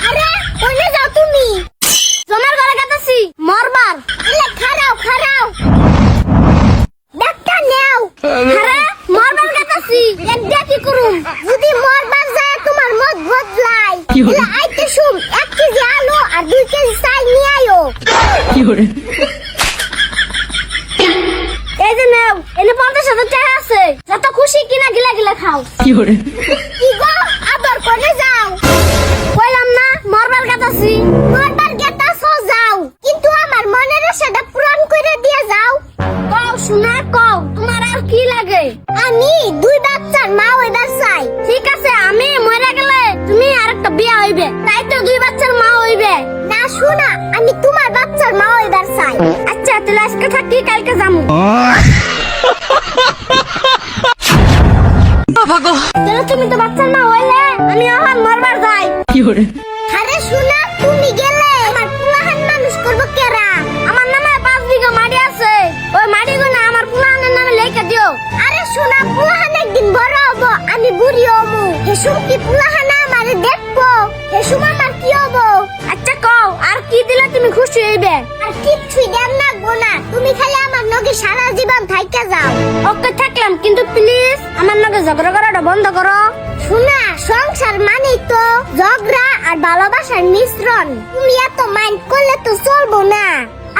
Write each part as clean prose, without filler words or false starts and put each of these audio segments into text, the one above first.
আরে কইলে যাও তুমি? তোমার ঘরে গেতাছি মরবার। এলে খারাও খারাও। ডাক্তার নেও। আরে মরবার গেতাছি। একটা কি করুম? যদি মরবার যায় তোমার মত বদলাই। এলে আইতে শুম 1 কেজি আলু আর 2 কেজি চাল নিয়ে আইও। এই যে নাও, এনে 50,000 টাকা আছে। যত খুশি কিনা গিলা গিলা খাও। কি গো আবার কোনে যাও? কইলাম না মরবার গেতাছি। মরবার গেতাছো যাও, কিন্তু আমার মনের আশাটা পূরণ করে দিয়ে যাও। কও শোনা কও, তোমার আর কি লাগে? আমি 2 বাচ্চার মা হইবার চাই। ঠিক আছে, আমি মরে গেলে তুমি আরেকটা বিয়া হইবে, তাই তো 2 বাচ্চার মা হইবে। না শোনা, আমি তোমার বাচ্চার মা হইবার চাই। আচ্ছা তাহলে আজকে থাকি, কালকে যামু। তাহলে তুমি তো বাচ্চার মা হইলে, আমি এখন মরবার যাই। আরে শোনা, তুমি গেলে আমার পুলাহান মানুষ করবো কেরা? আমার নামে 5 বিঘা মাটি আছে, ওই মাটি গুলো আমার পুলাহানের নামে লিখে দিও। আরে শোনা, পুলাহান একদিন বড় হবো, আমি বুড়ি হবো। হেসুম কি পুলাহান আমারে দেখবো? হেসুম আমার কি হবো? আচ্ছা কও, আর কি দিলে তুমি খুশি হইবে? আর কিচ্ছুই দেন না গোনা, তুমি খালি আমার নগে সারা জীবন থাইকা যাও। ওকে থাকলাম, কিন্তু প্লিজ আমার নগে ঝগড়া করাটা বন্ধ করো। শোনা, সংসার মানেই তো ঝগড়া আর ভালোবাসার মিশ্রণ। তুমি এত মাইন্ড করলে তো চলবো না।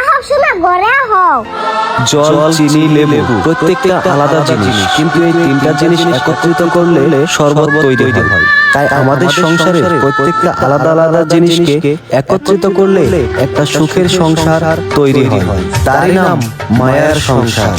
আহ শোনা, ঘরে আহ। জল, চিনি, লেবু প্রত্যেকটা আলাদা জিনিস, কিন্তু এই 3টা জিনিস একত্রিত করলে শরবত তৈরি হয়। তাই আমাদের সংসারের প্রত্যেকটা আলাদা আলাদা জিনিসকে একত্রিত করলে একটা সুখের সংসার তৈরি হয়। তারই নাম মায়ার সংসার।